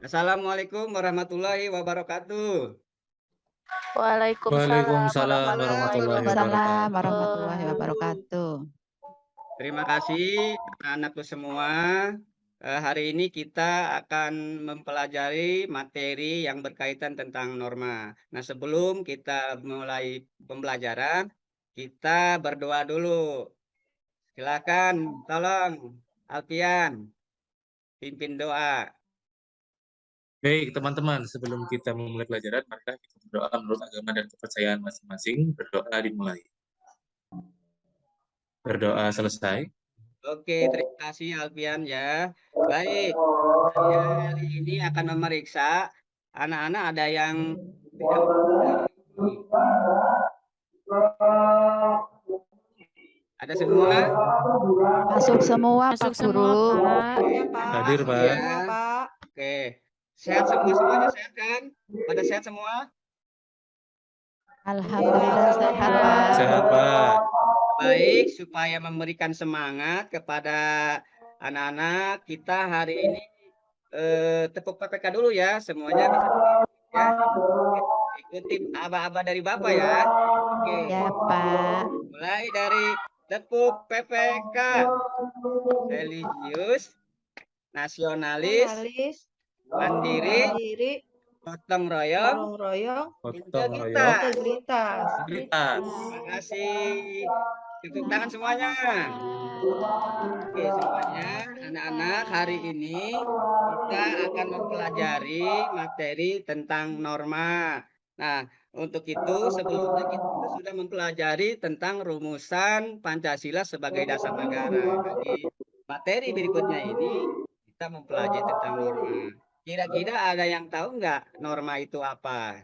Assalamualaikum warahmatullahi wabarakatuh. Waalaikumsalam Waalaikumsalam warahmatullahi warahmatullahi Waalaikumsalam wabarakatuh. warahmatullahi wabarakatuh. wabarakatuh. Terima kasih anak-anakku semua. Hari ini kita akan mempelajari materi yang berkaitan tentang norma. Nah, sebelum kita mulai pembelajaran, kita berdoa dulu. Silakan, tolong Alfian pimpin doa. Baik, teman-teman, sebelum kita memulai pelajaran, maka kita berdoa menurut agama dan kepercayaan masing-masing. Berdoa dimulai. Berdoa selesai. Oke, terima kasih Alfian ya. Baik, saya hari ini akan memeriksa anak-anak ada yang tidak ada semua? Masuk semua Pak Masuk semua, Guru. Pak. Oke, Pak. Hadir, terima Pak. kasih Semua, ya. Pak. Oke, sehat semuanya sehat kan? Pada sehat semua? Alhamdulillah sehat Pak. Sehat, Pak. Baik, supaya memberikan semangat kepada anak-anak kita hari ini tepuk PPK dulu ya semuanya bisa ya. Ikuti aba-aba dari Bapak ya. Oke, Ya Pak. mulai dari tepuk PPK. Religius, nasionalis, Nasionalis, mandiri, mandiri, gotong royong, gotong royong, Gotong royong, integritas. integritas. integritas. Terima kasih. Tepuk tangan semuanya. Oke semuanya, anak-anak hari ini kita akan mempelajari materi tentang norma. Nah, untuk itu sebelumnya kita sudah mempelajari tentang rumusan Pancasila sebagai dasar negara. Nah, di materi berikutnya ini kita mempelajari tentang norma. Kira-kira ada yang tahu nggak norma itu apa?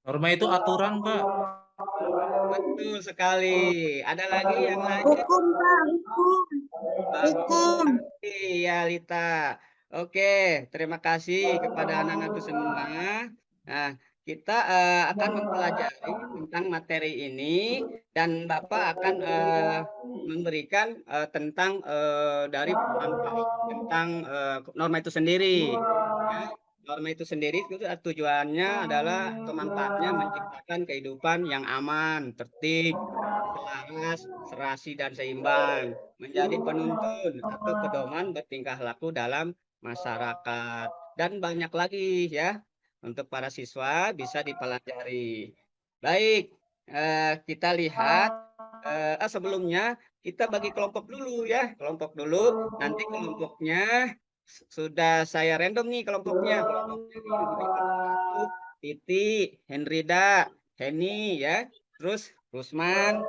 Norma itu aturan, Pak. Betul sekali. Ada lagi yang lain? Hukum, Pak. Hukum. Bagus sekali ya Lita. Oke, terima kasih kepada anak-anakku semua. Nah, kita akan mempelajari tentang materi ini dan Bapak akan memberikan tentang dari manfaat tentang norma itu sendiri. Ya, norma itu sendiri itu tujuannya adalah atau manfaatnya menciptakan kehidupan yang aman, tertib, selaras, serasi dan seimbang, menjadi penuntun atau pedoman bertingkah laku dalam masyarakat. Dan banyak lagi ya untuk para siswa bisa dipelajari. Baik, kita lihat sebelumnya kita bagi kelompok dulu ya, kelompok dulu. Nanti kelompoknya sudah saya random nih kelompoknya. Kelompoknya nih nomor satu, Titi, Henrida, Heni ya, terus Rusman,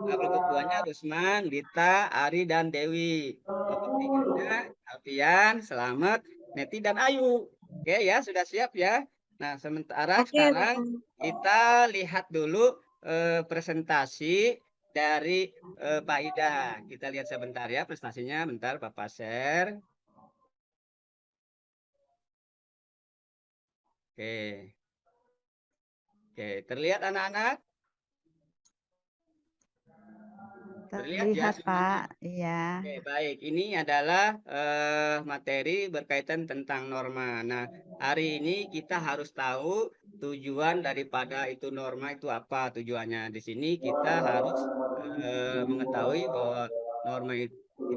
kelompok duanya Rusman, Lita, Ari, dan Dewi. Kelompok tiganya Alfian, Selamat, Neti, dan Ayu. Oke ya, sudah siap ya. Nah, sementara sekarang kita lihat dulu presentasi dari Pak Ida. Kita lihat sebentar ya prestasinya. Bentar, Bapak share. Oke. Oke, terlihat anak-anak? Terlihat ya Terlihat semuanya? Pak. Iya. Oke, baik. Ini adalah materi berkaitan tentang norma. Nah, hari ini kita harus tahu tujuan daripada itu norma itu apa tujuannya. Di sini kita harus mengetahui bahwa norma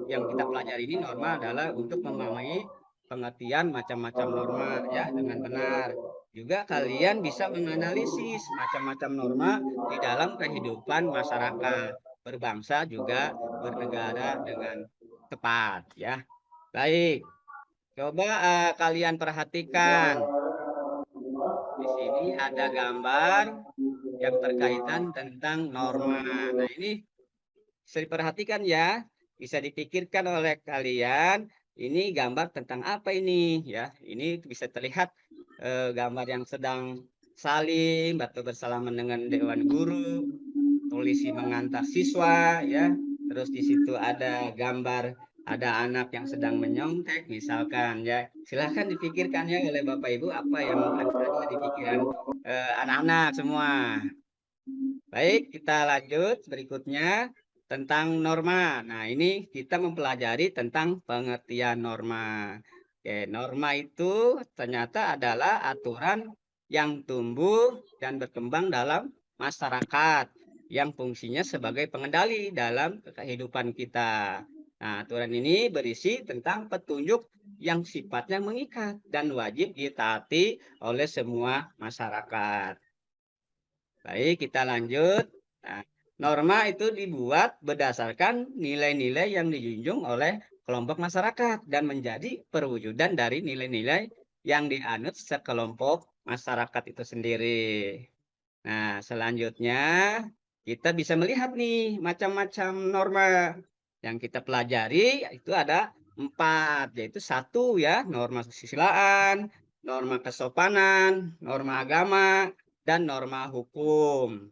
yang kita pelajari ini norma adalah untuk memahami pengertian macam-macam norma ya dengan benar. Juga kalian bisa menganalisis macam-macam norma di dalam kehidupan masyarakat, berbangsa juga bernegara dengan tepat ya. Baik, coba kalian perhatikan. Di sini ada gambar yang berkaitan tentang norma. Nah, ini bisa diperhatikan ya, bisa dipikirkan oleh kalian. Ini gambar tentang apa ini ya? Ini bisa terlihat gambar yang sedang salim atau bersalaman dengan dewan guru, polisi mengantar siswa ya. Terus di situ ada gambar ada anak yang sedang menyontek misalkan ya. Silahkan dipikirkan ya oleh Bapak Ibu apa yang ada di pikiran anak-anak semua. Baik, kita lanjut berikutnya tentang norma. Nah, ini kita mempelajari tentang pengertian norma. Oke, norma itu ternyata adalah aturan yang tumbuh dan berkembang dalam masyarakat yang fungsinya sebagai pengendali dalam kehidupan kita. Nah, aturan ini berisi tentang petunjuk yang sifatnya mengikat dan wajib ditaati oleh semua masyarakat. Baik, kita lanjut. Nah, norma itu dibuat berdasarkan nilai-nilai yang dijunjung oleh kelompok masyarakat dan menjadi perwujudan dari nilai-nilai yang dianut sekelompok masyarakat itu sendiri. Nah, selanjutnya kita bisa melihat nih macam-macam norma yang kita pelajari itu ada 4, yaitu 1 ya, norma kesusilaan, norma kesopanan, norma agama, dan norma hukum.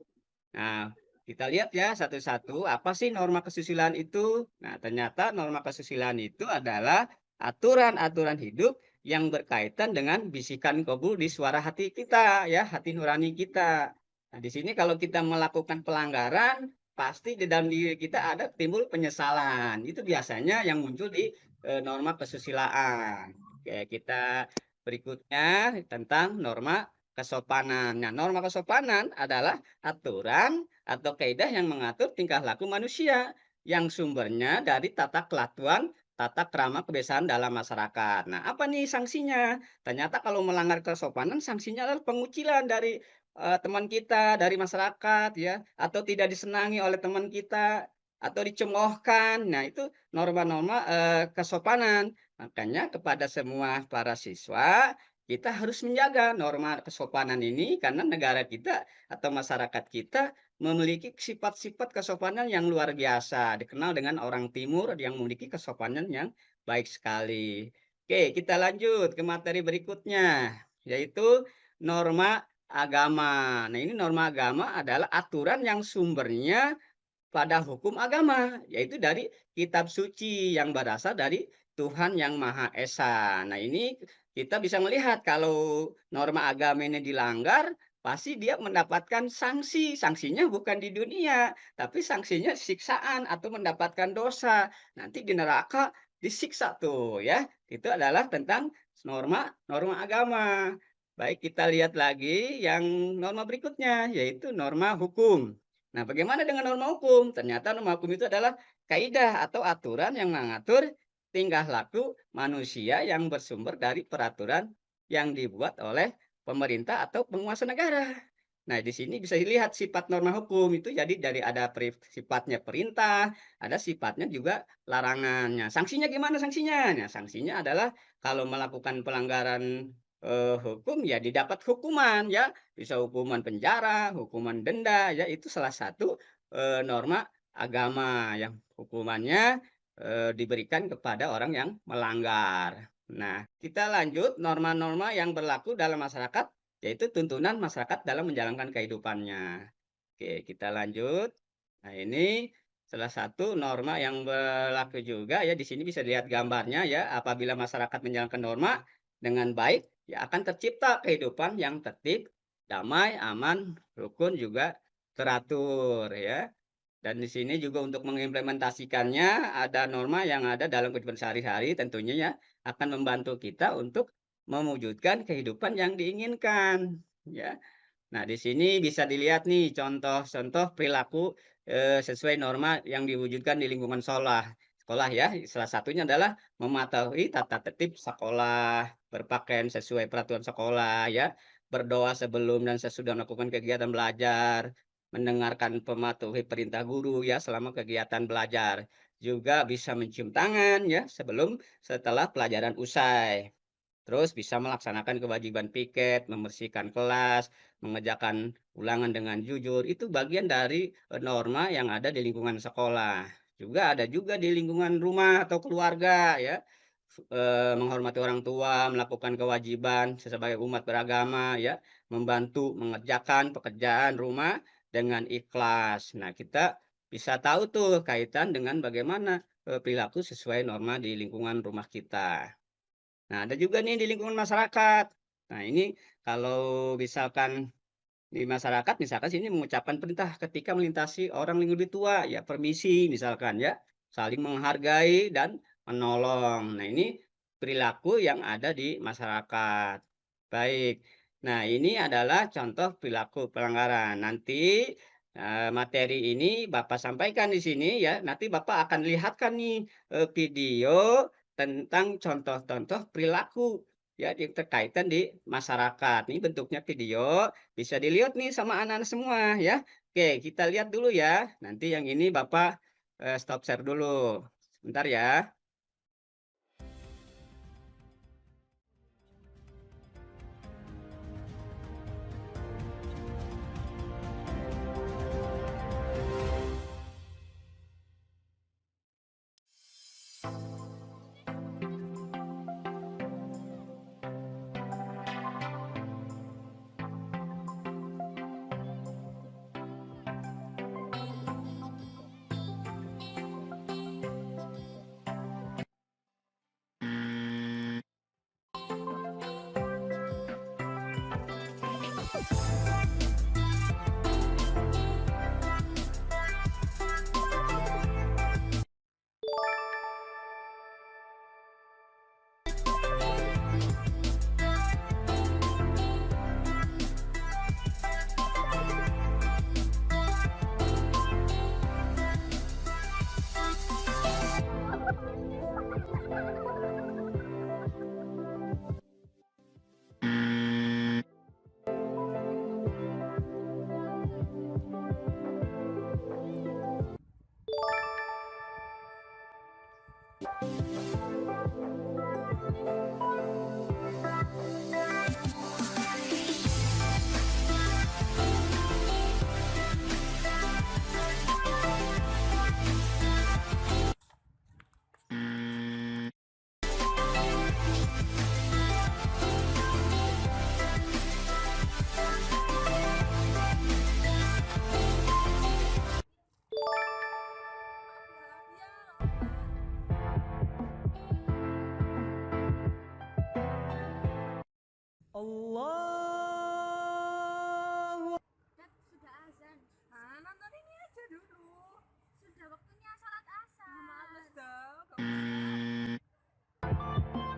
Nah, kita lihat ya satu-satu, apa sih norma kesusilaan itu? Nah, ternyata norma kesusilaan itu adalah aturan-aturan hidup yang berkaitan dengan bisikan kolbu di suara hati kita, ya, hati nurani kita. Nah, di sini kalau kita melakukan pelanggaran, pasti di dalam diri kita ada timbul penyesalan. Itu biasanya yang muncul di norma kesusilaan. Oke, kita berikutnya tentang norma kesopanan. Nah, norma kesopanan adalah aturan atau kaidah yang mengatur tingkah laku manusia yang sumbernya dari tata kelatuan, tata krama kebiasaan dalam masyarakat. Nah, apa nih sanksinya? Ternyata kalau melanggar kesopanan, sanksinya adalah pengucilan dari teman kita, dari masyarakat, ya, atau tidak disenangi oleh teman kita, atau dicemoohkan. Nah, itu norma-norma kesopanan. Makanya kepada semua para siswa, kita harus menjaga norma kesopanan ini karena negara kita atau masyarakat kita memiliki sifat-sifat kesopanan yang luar biasa, dikenal dengan orang timur yang memiliki kesopanan yang baik sekali. Oke, kita lanjut ke materi berikutnya, yaitu norma agama. Nah, ini norma agama adalah aturan yang sumbernya pada hukum agama, yaitu dari kitab suci yang berasal dari Tuhan Yang Maha Esa. Nah, ini kita bisa melihat kalau norma agama ini dilanggar, pasti dia mendapatkan sanksi. Sanksinya bukan di dunia, tapi sanksinya siksaan atau mendapatkan dosa. Nanti di neraka disiksa tuh ya. Itu adalah tentang norma norma agama. Baik, kita lihat lagi yang norma berikutnya, yaitu norma hukum. Nah, bagaimana dengan norma hukum? Ternyata norma hukum itu adalah kaidah atau aturan yang mengatur tingkah laku manusia yang bersumber dari peraturan yang dibuat oleh pemerintah atau penguasa negara. Nah, di sini bisa dilihat sifat norma hukum itu jadi dari ada sifatnya perintah, ada sifatnya juga larangannya. Sanksinya gimana sanksinya? Nah, sanksinya adalah kalau melakukan pelanggaran hukum ya didapat hukuman ya, bisa hukuman penjara, hukuman denda, ya itu salah satu norma agama yang hukumannya diberikan kepada orang yang melanggar. Nah, kita lanjut norma-norma yang berlaku dalam masyarakat, yaitu tuntunan masyarakat dalam menjalankan kehidupannya. Oke, kita lanjut. Nah, ini salah satu norma yang berlaku juga ya. Di sini bisa lihat gambarnya ya. Apabila masyarakat menjalankan norma dengan baik, ya akan tercipta kehidupan yang tertib, damai, aman, rukun juga teratur ya. Dan di sini juga untuk mengimplementasikannya ada norma yang ada dalam kehidupan sehari-hari tentunya ya akan membantu kita untuk mewujudkan kehidupan yang diinginkan ya. Nah, di sini bisa dilihat nih contoh-contoh perilaku sesuai norma yang diwujudkan di lingkungan sekolah ya. Salah satunya adalah mematuhi tata tertib sekolah, berpakaian sesuai peraturan sekolah ya, berdoa sebelum dan sesudah melakukan kegiatan belajar, mendengarkan mematuhi perintah guru ya selama kegiatan belajar. Juga bisa mencium tangan ya sebelum setelah pelajaran usai. Terus bisa melaksanakan kewajiban piket, membersihkan kelas, mengerjakan ulangan dengan jujur, itu bagian dari norma yang ada di lingkungan sekolah. Juga ada juga di lingkungan rumah atau keluarga ya, menghormati orang tua, melakukan kewajiban sebagai umat beragama ya, membantu mengerjakan pekerjaan rumah dengan ikhlas. Nah, kita bisa tahu tuh kaitan dengan bagaimana perilaku sesuai norma di lingkungan rumah kita. Nah, ada juga nih di lingkungan masyarakat. Nah, ini kalau misalkan di masyarakat, misalkan sini mengucapkan perintah ketika melintasi orang yang lebih tua, ya permisi misalkan ya, saling menghargai dan menolong. Nah, ini perilaku yang ada di masyarakat. Baik. Nah, ini adalah contoh perilaku pelanggaran. Nanti materi ini Bapak sampaikan di sini ya. Nanti Bapak akan lihatkan nih video tentang contoh-contoh perilaku ya yang terkaitan di masyarakat. Ini bentuknya video, bisa dilihat nih sama anak-anak semua ya. Oke, kita lihat dulu ya. Nanti yang ini Bapak stop share dulu. Sebentar ya. Allah. Sudah azan. Nonton ini aja dulu. Sudah waktunya sholat asar. Males dong. Gak usah.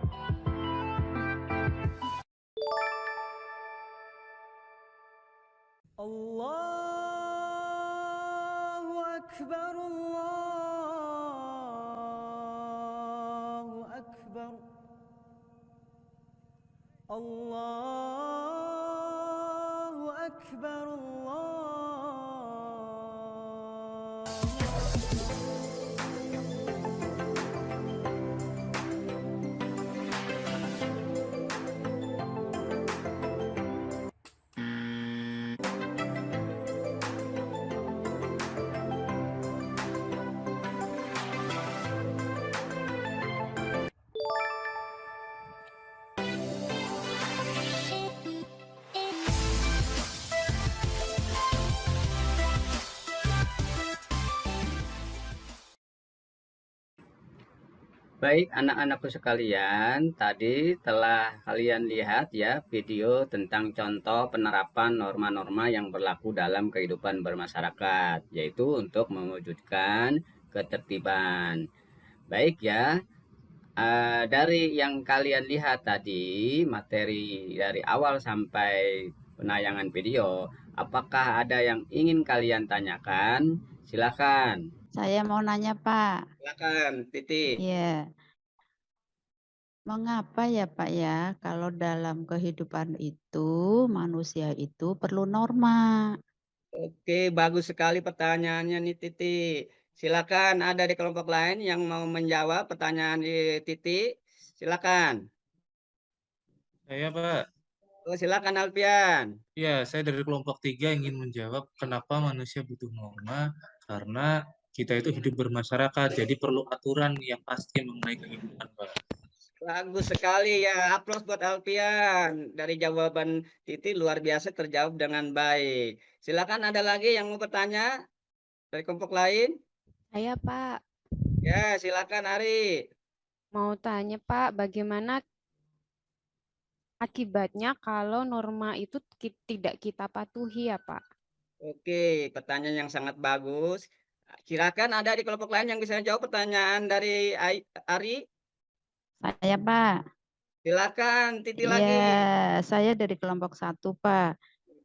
Allahu Akbar. Allahu Akbar. Allahu Akbar. Baik, anak-anakku sekalian, tadi telah kalian lihat ya video tentang contoh penerapan norma-norma yang berlaku dalam kehidupan bermasyarakat, yaitu untuk mewujudkan ketertiban. Baik ya, dari yang kalian lihat tadi, materi dari awal sampai penayangan video, apakah ada yang ingin kalian tanyakan? Silakan. Saya mau nanya, Pak. Silakan, Titi. Iya. Mengapa ya, Pak ya, kalau dalam kehidupan itu manusia itu perlu norma? Oke, bagus sekali pertanyaannya nih Titi. Silakan ada di kelompok lain yang mau menjawab pertanyaan di Titi. Silakan. Saya, Pak. Oh, silakan Alfian. Ya, saya dari kelompok 3 ingin menjawab kenapa manusia butuh norma, karena kita itu hidup bermasyarakat, jadi perlu aturan yang pasti mengenai kehidupan, Pak. Bagus sekali ya. Aplaus buat Alfian. Dari jawaban Titi luar biasa terjawab dengan baik. Silakan ada lagi yang mau bertanya dari kelompok lain? Saya, Pak, Ya, silakan Ari. mau tanya, Pak, bagaimana akibatnya kalau norma itu tidak kita patuhi ya, Pak? Oke, pertanyaan yang sangat bagus. Silakan ada di kelompok lain yang bisa jawab pertanyaan dari Ari. Saya, Pak. Silakan, Titi lagi. Ya, saya dari kelompok 1, Pak.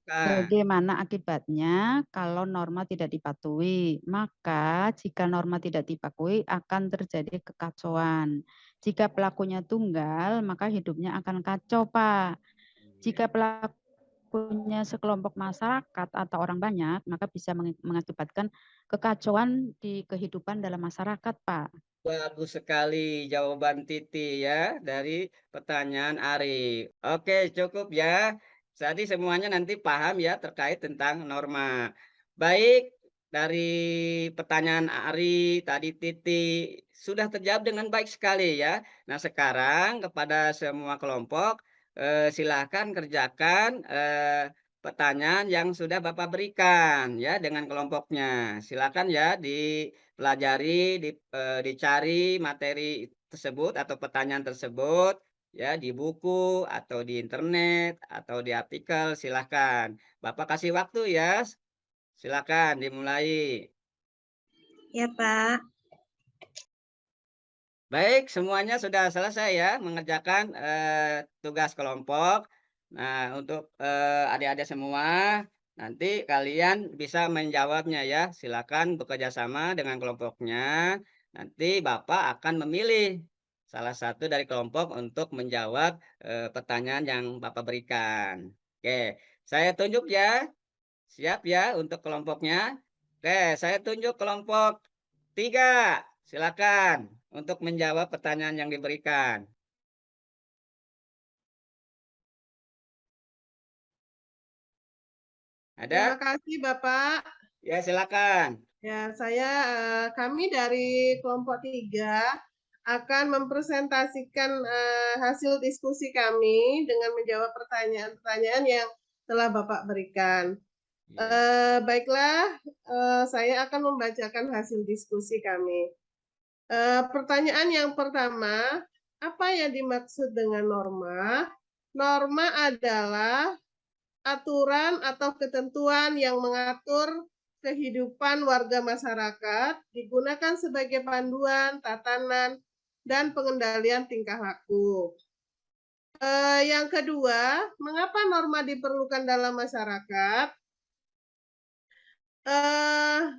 Nah, Bagaimana akibatnya kalau norma tidak dipatuhi? Maka jika norma tidak dipatuhi akan terjadi kekacauan. Jika pelakunya tunggal, maka hidupnya akan kacau, Pak. Jika pelakunya sekelompok masyarakat atau orang banyak, maka bisa mengakibatkan kekacauan di kehidupan dalam masyarakat, Pak. bagus sekali jawaban Titi ya dari pertanyaan Ari. Oke, cukup ya. Jadi semuanya nanti paham ya terkait tentang norma. Baik, dari pertanyaan Ari tadi Titi sudah terjawab dengan baik sekali ya. Nah, sekarang kepada semua kelompok silakan kerjakan pertanyaan yang sudah Bapak berikan ya dengan kelompoknya. Silakan ya dipelajari, dicari materi tersebut atau pertanyaan tersebut ya di buku atau di internet atau di artikel silakan. Bapak kasih waktu ya. Silakan dimulai. Ya, Pak. Baik, semuanya sudah selesai ya mengerjakan tugas kelompok. Nah, untuk adik-adik semua, nanti kalian bisa menjawabnya ya. Silakan bekerja sama dengan kelompoknya. Nanti Bapak akan memilih salah satu dari kelompok untuk menjawab pertanyaan yang Bapak berikan. Oke, saya tunjuk ya. Siap ya untuk kelompoknya? Oke, saya tunjuk kelompok 3. Silakan untuk menjawab pertanyaan yang diberikan. Terima Ada? kasih Bapak. Ya, silakan. Ya, kami dari kelompok 3 akan mempresentasikan hasil diskusi kami dengan menjawab pertanyaan-pertanyaan yang telah Bapak berikan. Baiklah, saya akan membacakan hasil diskusi kami. Pertanyaan yang pertama, apa yang dimaksud dengan norma? Norma adalah aturan atau ketentuan yang mengatur kehidupan warga masyarakat, digunakan sebagai panduan, tatanan, dan pengendalian tingkah laku. Yang kedua, mengapa norma diperlukan dalam masyarakat?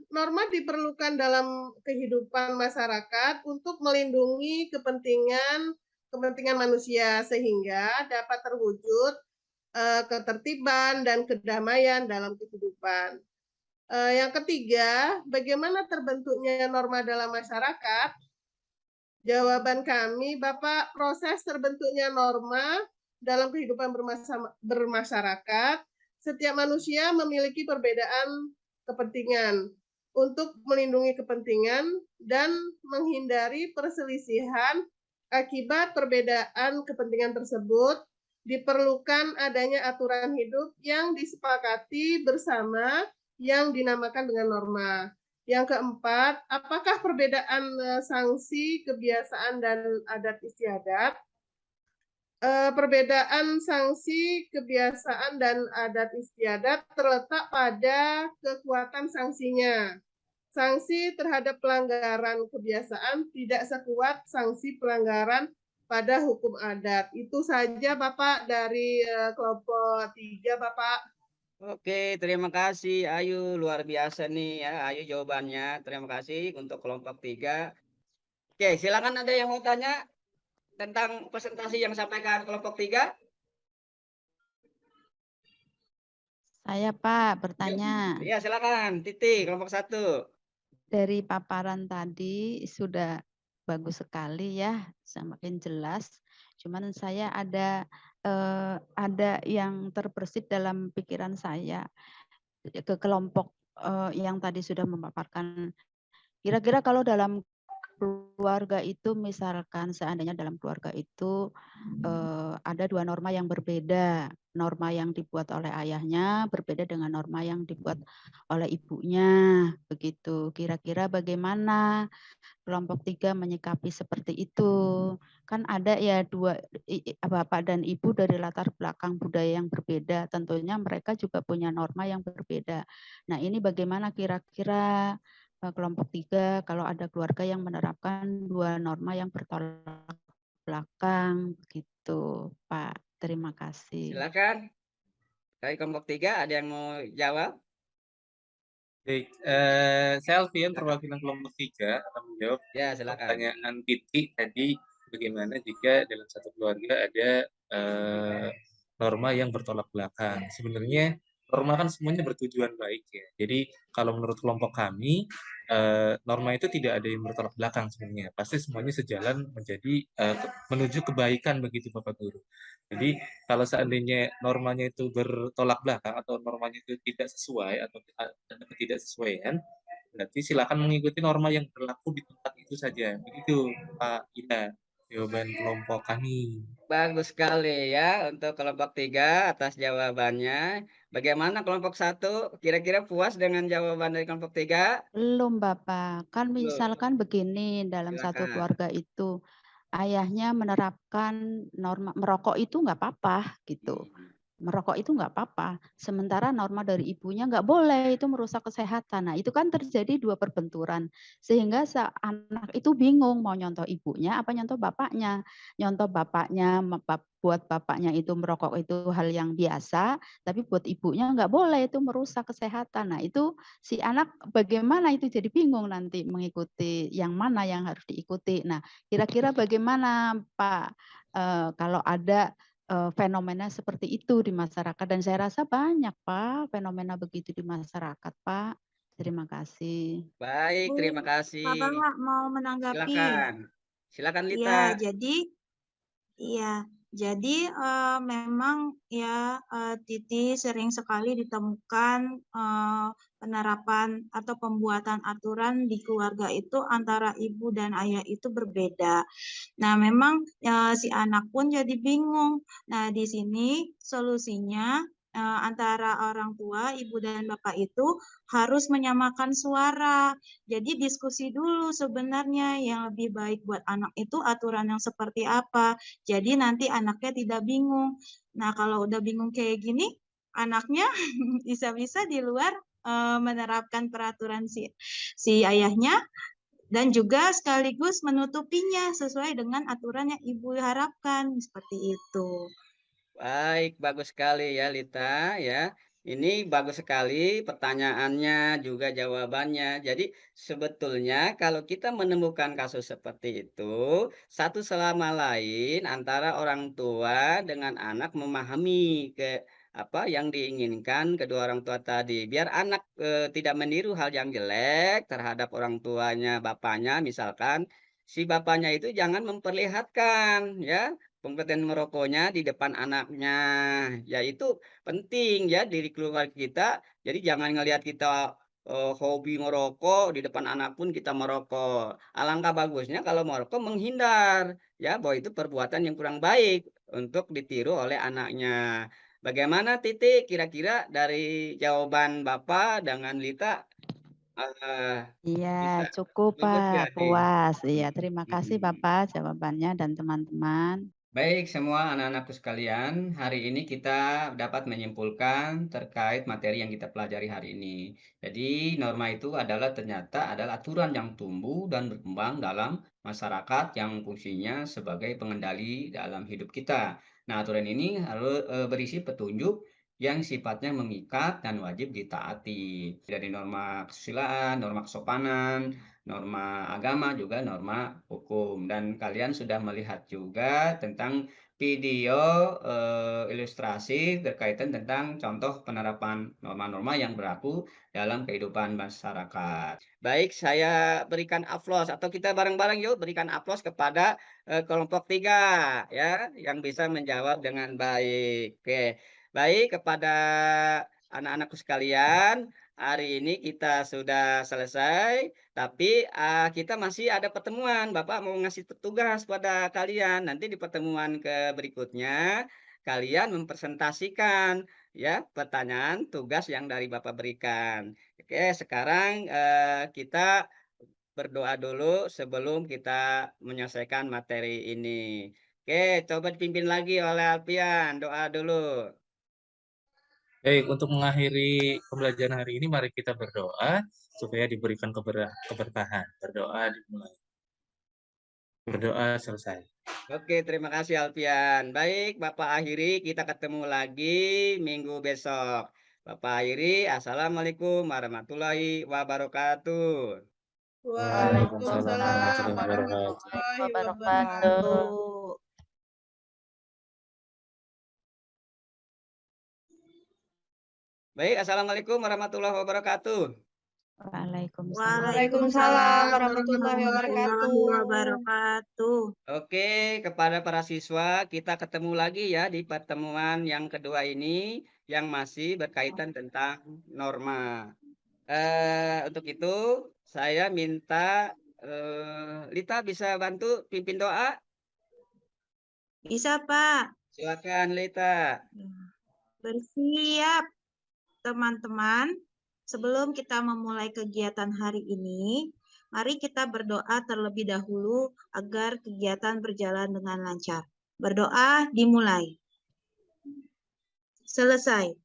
Norma diperlukan dalam kehidupan masyarakat untuk melindungi kepentingan manusia sehingga dapat terwujud ketertiban dan kedamaian dalam kehidupan. Yang ketiga, bagaimana terbentuknya norma dalam masyarakat? Jawaban kami, Bapak, proses terbentuknya norma dalam kehidupan bermasyarakat, setiap manusia memiliki perbedaan kepentingan. Untuk melindungi kepentingan dan menghindari perselisihan akibat perbedaan kepentingan tersebut, diperlukan adanya aturan hidup yang disepakati bersama yang dinamakan dengan norma. Yang keempat, apakah perbedaan sanksi, kebiasaan, dan adat istiadat? Perbedaan sanksi, kebiasaan, dan adat istiadat terletak pada kekuatan sanksinya. Sanksi terhadap pelanggaran kebiasaan tidak sekuat sanksi pelanggaran pada hukum adat. Itu saja Bapak dari kelompok 3, Bapak. Oke, terima kasih Ayu. Luar biasa nih ya Ayu jawabannya. Terima kasih untuk kelompok 3. Oke, silakan ada yang mau tanya tentang presentasi yang disampaikan kelompok 3? Saya, Pak, bertanya. Iya, silakan. Titi, kelompok 1. Dari paparan tadi sudah bagus sekali ya, semakin jelas. Cuman saya ada yang terbersit dalam pikiran saya ke kelompok yang tadi sudah memaparkan. Kira-kira kalau dalam keluarga itu, misalkan seandainya dalam keluarga itu ada dua norma yang berbeda. Norma yang dibuat oleh ayahnya berbeda dengan norma yang dibuat oleh ibunya. Begitu. Kira-kira bagaimana kelompok 3 menyikapi seperti itu? Kan ada ya dua bapak dan ibu dari latar belakang budaya yang berbeda. Tentunya mereka juga punya norma yang berbeda. Nah, ini bagaimana kira-kira kelompok 3 kalau ada keluarga yang menerapkan dua norma yang bertolak belakang, begitu Pak. Terima kasih. Silakan. Dari kelompok 3 ada yang mau jawab? Baik, saya Alfian perwakilan kelompok 3 akan menjawab Ya, silakan. pertanyaan Titi tadi, bagaimana jika dalam satu keluarga ada norma yang bertolak belakang. Sebenarnya norma kan semuanya bertujuan baik ya. Jadi kalau menurut kelompok kami, norma itu tidak ada yang bertolak belakang sebenarnya. Pasti semuanya sejalan menjadi menuju kebaikan begitu Bapak Guru. Jadi kalau seandainya normanya itu bertolak belakang atau normanya itu tidak sesuai atau ada ketidaksesuaian, berarti silakan mengikuti norma yang berlaku di tempat itu saja. Begitu Pak Ida, jawaban kelompok kami. Bagus sekali ya untuk kelompok 3 atas jawabannya. Bagaimana kelompok 1? Kira-kira puas dengan jawaban dari kelompok 3? Belum Bapak, kan Belum. misalkan begini, dalam satu Silakan. keluarga itu, ayahnya menerapkan norma merokok itu nggak apa-apa gitu. Merokok itu nggak apa-apa, sementara norma dari ibunya nggak boleh, itu merusak kesehatan. Nah, itu kan terjadi 2 perbenturan, sehingga anak itu bingung mau nyontoh ibunya apa nyontoh bapaknya. Nyontoh bapaknya, buat bapaknya itu merokok itu hal yang biasa, tapi buat ibunya nggak boleh, itu merusak kesehatan. Nah, itu si anak bagaimana itu jadi bingung nanti mengikuti yang mana yang harus diikuti. Nah, kira-kira bagaimana Pak, kalau ada fenomena seperti itu di masyarakat dan saya rasa banyak Pak fenomena begitu di masyarakat Pak. Terima kasih. Baik, Bu, terima kasih. Bapak mau menanggapi? Silakan. Silakan Lita. Ya, iya, jadi memang ya Titi sering sekali ditemukan penerapan atau pembuatan aturan di keluarga itu antara ibu dan ayah itu berbeda. Nah, memang si anak pun jadi bingung. Nah, di sini solusinya antara orang tua, ibu dan bapak itu harus menyamakan suara. Jadi diskusi dulu sebenarnya yang lebih baik buat anak itu aturan yang seperti apa. Jadi nanti anaknya tidak bingung. Nah, kalau udah bingung kayak gini, anaknya bisa-bisa di luar menerapkan peraturan si ayahnya dan juga sekaligus menutupinya sesuai dengan aturan yang ibu harapkan seperti itu. Baik, bagus sekali ya Lita ya. Ini bagus sekali pertanyaannya juga jawabannya. Jadi sebetulnya kalau kita menemukan kasus seperti itu, satu sama lain antara orang tua dengan anak memahami ke apa yang diinginkan kedua orang tua tadi. Biar anak tidak meniru hal yang jelek terhadap orang tuanya, bapaknya misalkan, si bapaknya itu jangan memperlihatkan ya pengertian merokoknya di depan anaknya, ya itu penting ya diri keluarga kita. Jadi jangan ngelihat kita hobi merokok di depan anak pun kita merokok. Alangkah bagusnya kalau merokok menghindar, ya bahwa itu perbuatan yang kurang baik untuk ditiru oleh anaknya. Bagaimana Titik? Kira-kira dari jawaban Bapak dengan Lita Iya, bisa cukup cukup nggak Pak, nih? puas. Iya, terima kasih Mhm. Bapak jawabannya dan teman-teman. Baik, semua anak-anakku sekalian, hari ini kita dapat menyimpulkan terkait materi yang kita pelajari hari ini. Jadi, norma itu adalah ternyata adalah aturan yang tumbuh dan berkembang dalam masyarakat yang fungsinya sebagai pengendali dalam hidup kita. Nah, aturan ini harus berisi petunjuk yang sifatnya mengikat dan wajib ditaati. Dari norma kesusilaan, norma kesopanan, norma agama, juga norma hukum. Dan kalian sudah melihat juga tentang video ilustrasi berkaitan tentang contoh penerapan norma-norma yang berlaku dalam kehidupan masyarakat. Baik, saya berikan aplaus atau kita bareng-bareng yuk berikan aplaus kepada kelompok 3 ya yang bisa menjawab dengan baik. Oke. Baik kepada anak-anakku sekalian, hari ini kita sudah selesai. Tapi, kita masih ada pertemuan, Bapak mau ngasih tugas pada kalian. Nanti di pertemuan berikutnya, kalian mempresentasikan ya pertanyaan tugas yang dari Bapak berikan. Oke, sekarang, kita berdoa dulu sebelum kita menyelesaikan materi ini. Oke, coba dipimpin lagi oleh Alfian, doa dulu. Baik, untuk mengakhiri pembelajaran hari ini, mari kita berdoa supaya diberikan keberkahan. Berdoa dimulai. Berdoa selesai. Oke, terima kasih Alfian. Baik, Bapak akhiri, kita ketemu lagi minggu besok. Bapak akhiri, Assalamualaikum warahmatullahi wabarakatuh. Waalaikumsalam Waalaikumsalam warahmatullahi wabarakatuh. warahmatullahi Wabarakatuh. wabarakatuh. Baik, Assalamualaikum warahmatullahi wabarakatuh. Waalaikumsalam. Waalaikumsalam warahmatullahi Warahmatullahi wabarakatuh. wabarakatuh. Oke, kepada para siswa, kita ketemu lagi ya di pertemuan yang kedua ini yang masih berkaitan tentang norma. Untuk itu, saya minta Lita bisa bantu pimpin doa? Bisa, Pak. Silakan Lita. Bersiap, teman-teman. Sebelum kita memulai kegiatan hari ini, mari kita berdoa terlebih dahulu agar kegiatan berjalan dengan lancar. Berdoa dimulai. Selesai.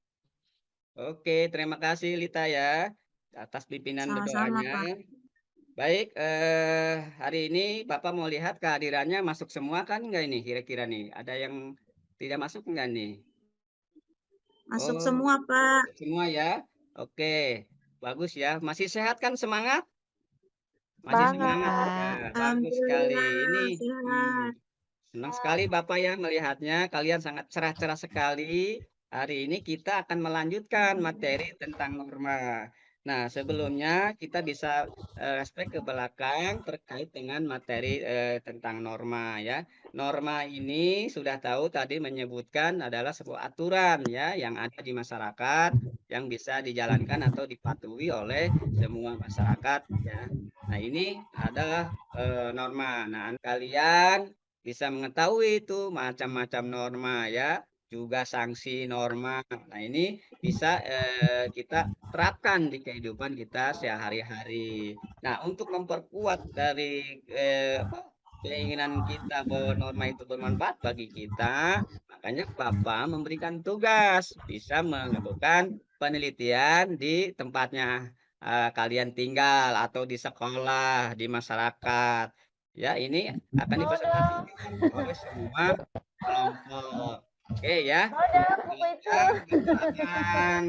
Oke, terima kasih Lita ya atas pimpinan Sama-sama, berdoanya. Pak. Baik, hari ini Bapak mau lihat kehadirannya masuk semua kan enggak ini kira-kira nih? Ada yang tidak masuk enggak nih? Masuk Oh, semua, Pak. semua ya. Oke, bagus ya. Masih sehat kan semangat? Masih semangat ya. Bagus sekali. Ini Alhamdulillah, sehat. senang sekali Bapak ya melihatnya. Kalian sangat cerah-cerah sekali. Hari ini kita akan melanjutkan materi tentang norma. Nah, sebelumnya kita bisa respect ke belakang terkait dengan materi tentang norma ya. Norma ini sudah tahu tadi menyebutkan adalah sebuah aturan ya yang ada di masyarakat yang bisa dijalankan atau dipatuhi oleh semua masyarakat ya. Nah, ini adalah norma. Nah, kalian bisa mengetahui itu macam-macam norma ya, juga sanksi norma. Nah, ini bisa kita terapkan di kehidupan kita sehari-hari. Nah, untuk memperkuat dari keinginan kita bahwa norma itu bermanfaat bagi kita, makanya Bapak memberikan tugas bisa melakukan penelitian di tempatnya kalian tinggal atau di sekolah, di masyarakat. Ya, ini akan dipresentasikan oleh semua kelompok. Oke ya. Silakan Bapak akan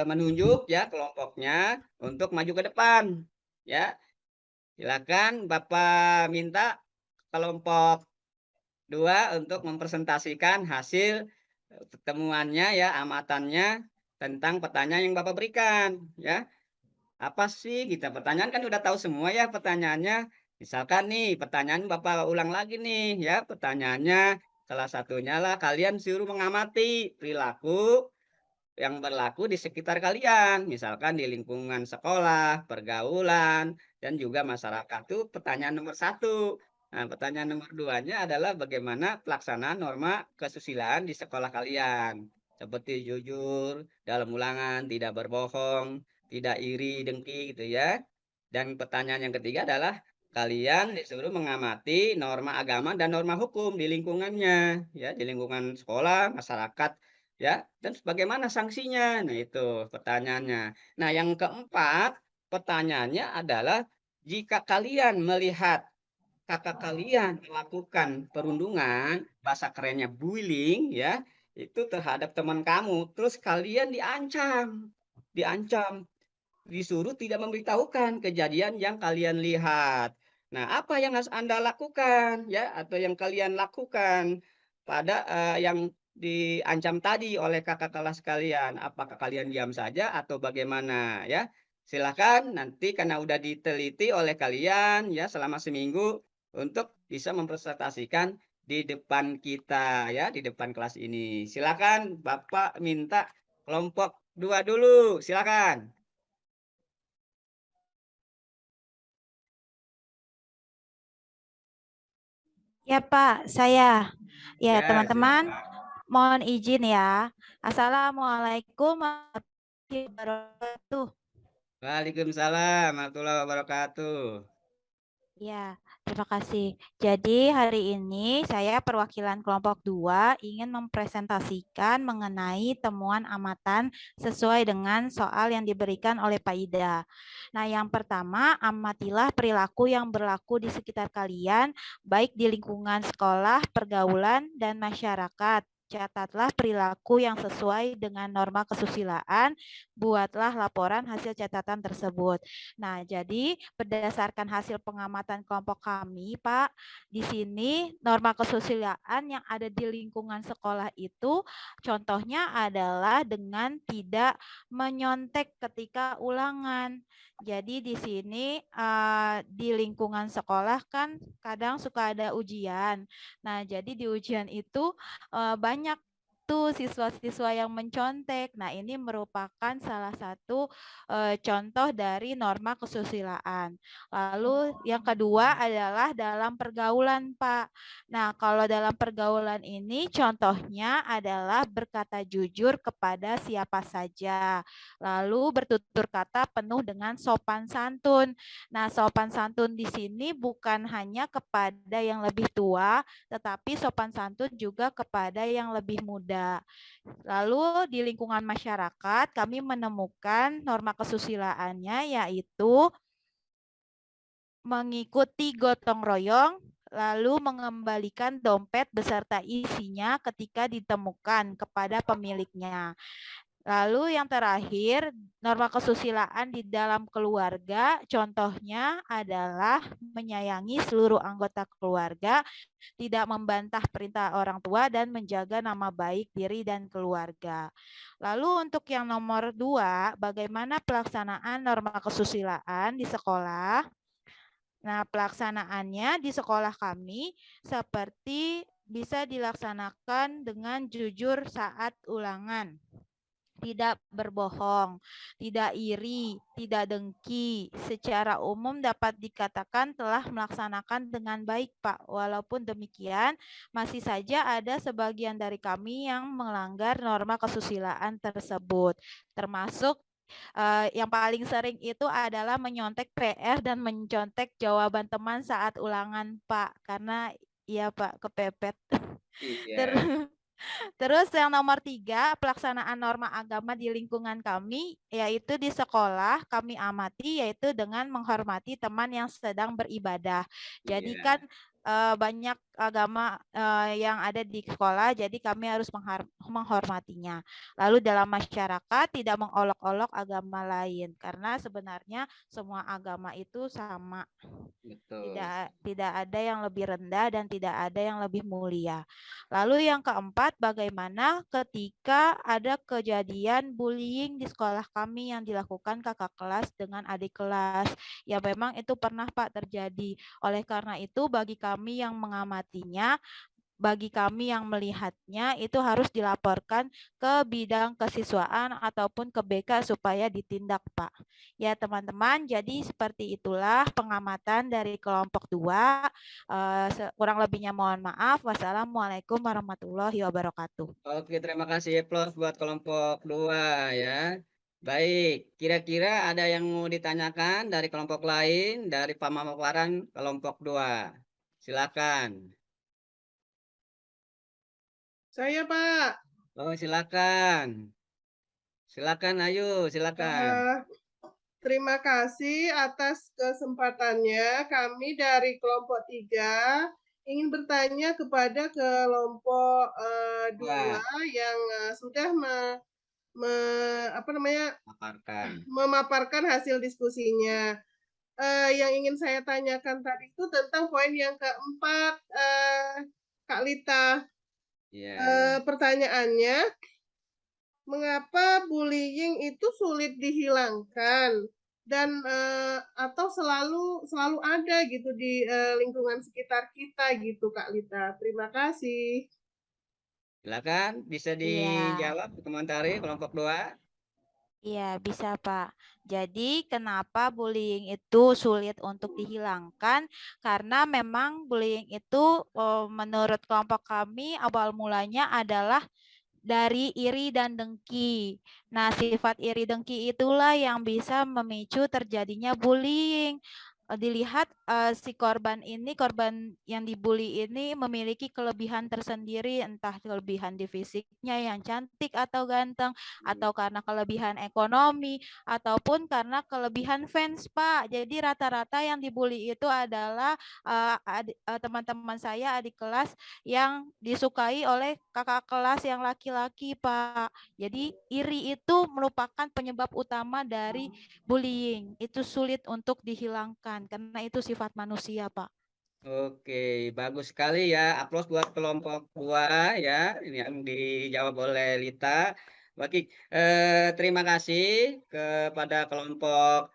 menunjuk ya kelompoknya untuk maju ke depan. Ya, silakan Bapak minta kelompok 2 untuk mempresentasikan hasil pertemuannya ya, amatannya tentang pertanyaan yang Bapak berikan ya. Apa sih kita pertanyaan kan udah tahu semua ya pertanyaannya. Misalkan nih pertanyaan Bapak ulang lagi nih ya pertanyaannya salah satunya lah kalian suruh mengamati perilaku yang berlaku di sekitar kalian. Misalkan di lingkungan sekolah, pergaulan, dan juga masyarakat itu pertanyaan nomor satu. Nah, pertanyaan nomor duanya adalah bagaimana pelaksanaan norma kesusilaan di sekolah kalian. Seperti jujur, dalam ulangan, tidak berbohong, tidak iri, dengki gitu ya. Dan pertanyaan yang ketiga adalah kalian disuruh mengamati norma agama dan norma hukum di lingkungannya, ya, di lingkungan sekolah, masyarakat, ya, dan bagaimana sanksinya. Nah, itu pertanyaannya. Nah, yang keempat, pertanyaannya adalah jika kalian melihat kakak kalian melakukan perundungan, bahasa kerennya bullying, ya, itu terhadap teman kamu, terus kalian diancam, diancam disuruh tidak memberitahukan kejadian yang kalian lihat. Nah, apa yang harus Anda lakukan ya atau yang kalian lakukan pada yang diancam tadi oleh kakak kelas kalian? Apakah kalian diam saja atau bagaimana ya? Silakan nanti karena udah diteliti oleh kalian ya selama seminggu untuk bisa mempresentasikan di depan kita ya, di depan kelas ini. Silakan Bapak minta kelompok 2 dulu, silakan. Ya Pak, saya. Ya Ya, teman-teman, silakan. mohon izin ya. Assalamualaikum warahmatullahi wabarakatuh. Waalaikumsalam warahmatullahi wabarakatuh. Ya, terima kasih. Jadi hari ini saya perwakilan kelompok 2 ingin mempresentasikan mengenai temuan amatan sesuai dengan soal yang diberikan oleh Pak Ida. Nah, yang pertama, amatilah perilaku yang berlaku di sekitar kalian, baik di lingkungan sekolah, pergaulan, dan masyarakat. Catatlah perilaku yang sesuai dengan norma kesusilaan, buatlah laporan hasil catatan tersebut. Nah, jadi berdasarkan hasil pengamatan kelompok kami, Pak, di sini norma kesusilaan yang ada di lingkungan sekolah itu contohnya adalah dengan tidak menyontek ketika ulangan. Jadi di sini di lingkungan sekolah kan kadang suka ada ujian. Nah, jadi di ujian itu banyak tuh siswa-siswa yang mencontek. Nah, ini merupakan salah satu contoh dari norma kesusilaan. Lalu yang kedua adalah dalam pergaulan, Pak. Nah, kalau dalam pergaulan ini contohnya adalah berkata jujur kepada siapa saja. Lalu bertutur kata penuh dengan sopan santun. Nah, sopan santun di sini bukan hanya kepada yang lebih tua, tetapi sopan santun juga kepada yang lebih muda. Lalu di lingkungan masyarakat kami menemukan norma kesusilaannya yaitu mengikuti gotong royong, lalu mengembalikan dompet beserta isinya ketika ditemukan kepada pemiliknya. Lalu yang terakhir, norma kesusilaan di dalam keluarga, contohnya adalah menyayangi seluruh anggota keluarga, tidak membantah perintah orang tua, dan menjaga nama baik diri dan keluarga. Lalu untuk yang nomor 2, bagaimana pelaksanaan norma kesusilaan di sekolah? Nah, pelaksanaannya di sekolah kami seperti bisa dilaksanakan dengan jujur saat ulangan, tidak berbohong, tidak iri, tidak dengki. Secara umum dapat dikatakan telah melaksanakan dengan baik, Pak. Walaupun demikian, masih saja ada sebagian dari kami yang melanggar norma kesusilaan tersebut, termasuk yang paling sering itu adalah menyontek PR dan mencontek jawaban teman saat ulangan, Pak. Karena iya, Pak, kepepet. Iya. Terus yang nomor 3, pelaksanaan norma agama di lingkungan kami, yaitu di sekolah kami amati yaitu dengan menghormati teman yang sedang beribadah. Jadi Iya. kan banyak agama yang ada di sekolah, jadi kami harus menghormatinya. Lalu dalam masyarakat tidak mengolok-olok agama lain, karena sebenarnya semua agama itu sama. Betul. Tidak ada yang lebih rendah dan tidak ada yang lebih mulia. Lalu yang keempat, bagaimana ketika ada kejadian bullying di sekolah kami yang dilakukan kakak kelas dengan adik kelas. Ya memang itu pernah, Pak, terjadi. Oleh karena itu bagi kami yang mengamatinya, bagi kami yang melihatnya itu harus dilaporkan ke bidang kesiswaan ataupun ke BK supaya ditindak, Pak. Ya teman-teman, jadi seperti itulah pengamatan dari kelompok 2. Kurang lebihnya mohon maaf. Wassalamualaikum warahmatullahi wabarakatuh. Oke, terima kasih plus buat kelompok 2 ya. Baik, kira-kira ada yang mau ditanyakan dari kelompok lain, dari pemaparan kelompok 2. Silakan. Saya, Pak. Oh, silakan. Silakan, ayo, silakan. Terima kasih atas kesempatannya. Kami dari kelompok 3 ingin bertanya kepada kelompok 2 yang sudah Paparkan. memaparkan hasil diskusinya. Yang ingin saya tanyakan tadi itu tentang poin yang keempat, Kak Lita. Pertanyaannya, mengapa bullying itu sulit dihilangkan dan atau selalu ada gitu di lingkungan sekitar kita gitu, Kak Lita. Terima kasih. Silakan, bisa dijawab, komentari kelompok 2. Iya, bisa, Pak. Jadi kenapa bullying itu sulit untuk dihilangkan? Karena memang bullying itu menurut kelompok kami awal mulanya adalah dari iri dan dengki. Nah, sifat iri dengki itulah yang bisa memicu terjadinya bullying. dilihat si korban yang dibully ini memiliki kelebihan tersendiri, entah kelebihan di fisiknya yang cantik atau ganteng, atau karena kelebihan ekonomi, ataupun karena kelebihan fans, Pak. Jadi rata-rata yang dibully itu adalah teman-teman saya, adik kelas yang disukai oleh kakak kelas yang laki-laki, Pak. Jadi iri itu merupakan penyebab utama dari bullying. Itu sulit untuk dihilangkan karena itu sifat manusia, Pak. Oke, bagus sekali ya. Aplaus buat kelompok 2 ya, ini yang dijawab oleh Lita. Oke, terima kasih kepada kelompok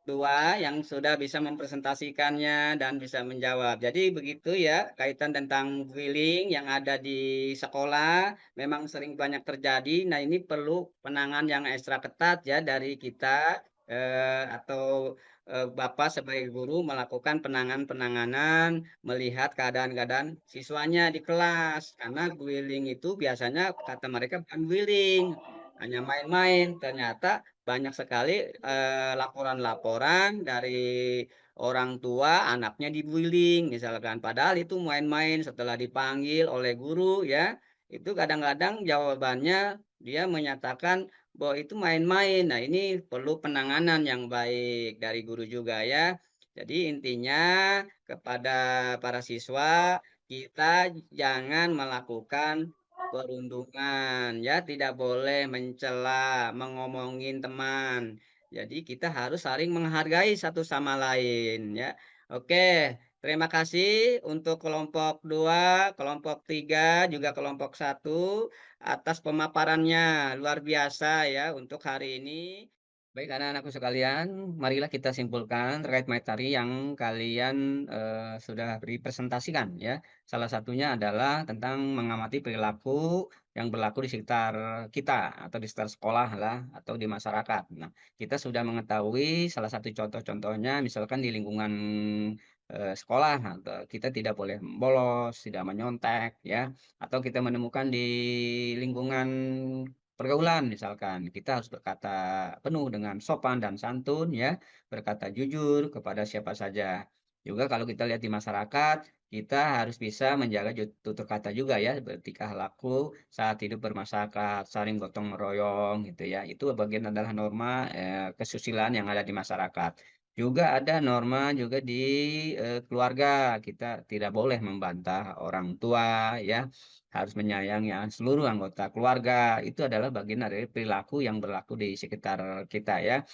2 yang sudah bisa mempresentasikannya dan bisa menjawab. Jadi begitu ya, kaitan tentang bullying yang ada di sekolah memang sering banyak terjadi. Nah, ini perlu penanganan yang ekstra ketat ya dari kita atau Bapak sebagai guru melakukan penanganan, melihat keadaan-keadaan siswanya di kelas. Karena bullying itu biasanya kata mereka bukan bullying, hanya main-main. Ternyata banyak sekali laporan-laporan dari orang tua anaknya dibullying misalkan. Padahal itu main-main, setelah dipanggil oleh guru ya, itu kadang-kadang jawabannya dia menyatakan bahwa itu main-main. Nah, ini perlu penanganan yang baik dari guru juga ya. Jadi intinya kepada para siswa, kita jangan melakukan perundungan ya, tidak boleh mencela, mengomongin teman. Jadi kita harus saling menghargai satu sama lain ya. Oke, terima kasih untuk kelompok 2, kelompok 3, juga kelompok 1 atas pemaparannya. Luar biasa ya untuk hari ini. Baik, anak-anakku sekalian, marilah kita simpulkan terkait materi yang kalian sudah dipresentasikan ya. Salah satunya adalah tentang mengamati perilaku yang berlaku di sekitar kita atau di sekitar sekolah lah atau di masyarakat. Nah, kita sudah mengetahui salah satu contoh-contohnya misalkan di lingkungan sekolah atau kita tidak boleh bolos, tidak menyontek ya, atau kita menemukan di lingkungan pergaulan misalkan, kita harus berkata penuh dengan sopan dan santun ya, berkata jujur kepada siapa saja. Juga kalau kita lihat di masyarakat, kita harus bisa menjaga tutur kata juga ya, bertingkah laku saat hidup bermasyarakat, saling gotong meroyong gitu ya. Itu bagian adalah norma kesusilaan yang ada di masyarakat. Juga ada norma juga di keluarga, kita tidak boleh membantah orang tua ya, harus menyayangi seluruh anggota keluarga. Itu adalah bagian dari perilaku yang berlaku di sekitar kita ya.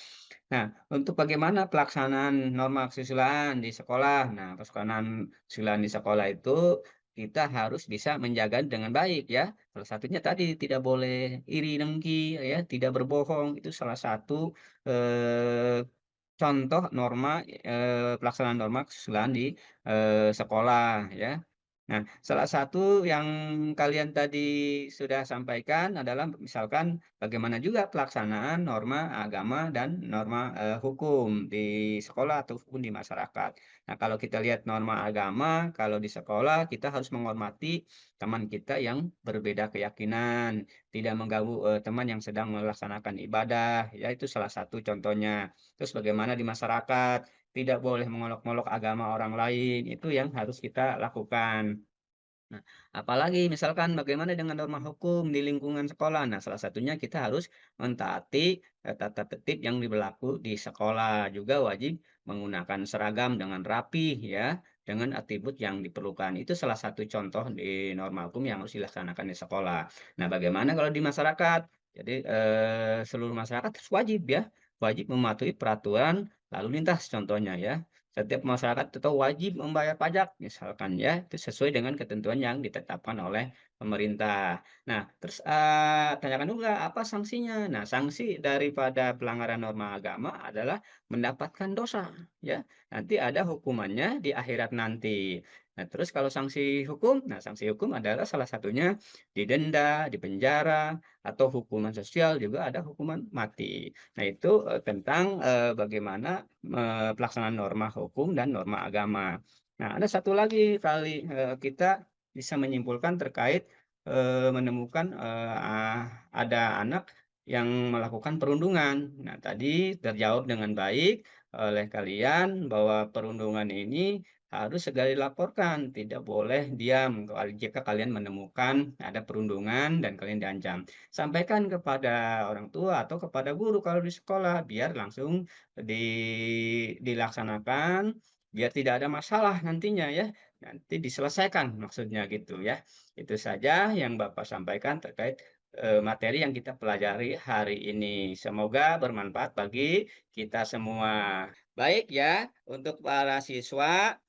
Nah, untuk bagaimana pelaksanaan norma kesusilaan di sekolah. Nah, pelaksanaan kesusilaan di sekolah itu kita harus bisa menjaga dengan baik ya. Salah satunya tadi tidak boleh iri dengki ya, tidak berbohong. Itu salah satu eh, contoh norma pelaksanaan norma kesusilaan di sekolah ya. Nah, salah satu yang kalian tadi sudah sampaikan adalah misalkan bagaimana juga pelaksanaan norma agama dan norma hukum di sekolah ataupun di masyarakat. Nah, kalau kita lihat norma agama, kalau di sekolah kita harus menghormati teman kita yang berbeda keyakinan, tidak mengganggu teman yang sedang melaksanakan ibadah, ya itu salah satu contohnya. Terus bagaimana di masyarakat, tidak boleh mengolok-olok agama orang lain, itu yang harus kita lakukan. Nah, apalagi misalkan bagaimana dengan norma hukum di lingkungan sekolah. Nah, salah satunya kita harus mentaati tata tertib yang berlaku di sekolah. Juga wajib menggunakan seragam dengan rapih ya, dengan atribut yang diperlukan. Itu salah satu contoh di norma hukum yang harus dilaksanakan di sekolah. Nah, bagaimana kalau di masyarakat? Jadi seluruh masyarakat harus wajib ya, wajib mematuhi peraturan lalu lintas contohnya ya. Setiap masyarakat itu wajib membayar pajak misalkan ya, itu sesuai dengan ketentuan yang ditetapkan oleh pemerintah. Nah, terus tanyakan juga apa sanksinya? Nah, sanksi daripada pelanggaran norma agama adalah mendapatkan dosa ya. Nanti ada hukumannya di akhirat nanti. Nah, terus kalau sanksi hukum, nah sanksi hukum adalah salah satunya didenda, dipenjara, atau hukuman sosial juga ada hukuman mati. Nah, itu tentang bagaimana pelaksanaan norma hukum dan norma agama. Nah, ada satu lagi kali kita bisa menyimpulkan terkait menemukan ada anak yang melakukan perundungan. Nah, tadi terjawab dengan baik oleh kalian bahwa perundungan ini harus segera dilaporkan, tidak boleh diam jika kalian menemukan ada perundungan dan kalian diancam. Sampaikan kepada orang tua atau kepada guru kalau di sekolah, biar langsung dilaksanakan, biar tidak ada masalah nantinya ya. Nanti diselesaikan maksudnya gitu ya. Itu saja yang Bapak sampaikan terkait materi yang kita pelajari hari ini. Semoga bermanfaat bagi kita semua. Baik ya, untuk para siswa,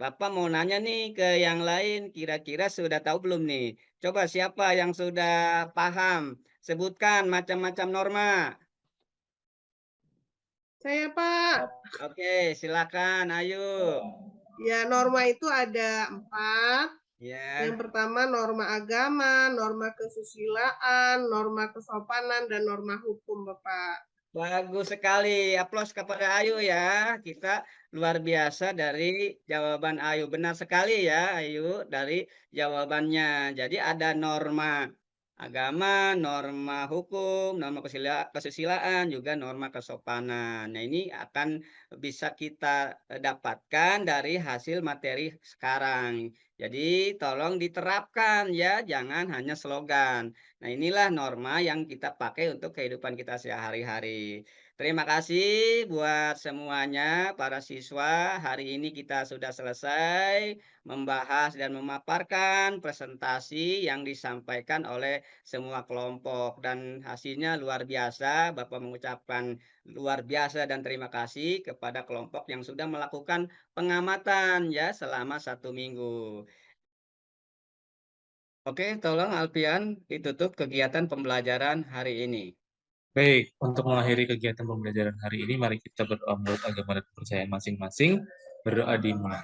Bapak mau nanya nih ke yang lain, kira-kira sudah tahu belum nih? Coba siapa yang sudah paham? Sebutkan macam-macam norma. Saya, Pak. Oke, silakan, ayo. Ya, norma itu ada 4. Ya, Yang pertama norma agama, norma kesusilaan, norma kesopanan, dan norma hukum, Bapak. bagus sekali. Aplaus kepada Ayu ya. Kita luar biasa dari jawaban Ayu. Benar sekali ya, Ayu, dari jawabannya. Jadi ada norma agama, norma hukum, norma kesusilaan, juga norma kesopanan. Nah, ini akan bisa kita dapatkan dari hasil materi sekarang. Jadi tolong diterapkan ya, jangan hanya slogan. Nah, inilah norma yang kita pakai untuk kehidupan kita sehari-hari. Terima kasih buat semuanya, para siswa. Hari ini kita sudah selesai membahas dan memaparkan presentasi yang disampaikan oleh semua kelompok. Dan hasilnya luar biasa. Bapak mengucapkan luar biasa dan terima kasih kepada kelompok yang sudah melakukan pengamatan ya selama 1 minggu. Oke, tolong Alfian ditutup kegiatan pembelajaran hari ini. Baik, untuk mengakhiri kegiatan pembelajaran hari ini, mari kita berdoa menurut agama dan kepercayaan masing-masing. Berdoa dimulai.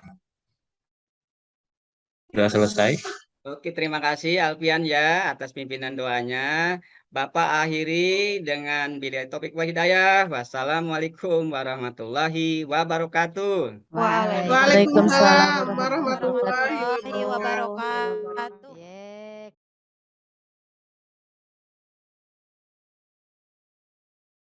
Sudah selesai? Oke, terima kasih Alfian ya atas pimpinan doanya. Bapak akhiri dengan bidayatul taufik wal hidayah. Wassalamualaikum warahmatullahi wabarakatuh. Waalaikumsalam warahmatullahi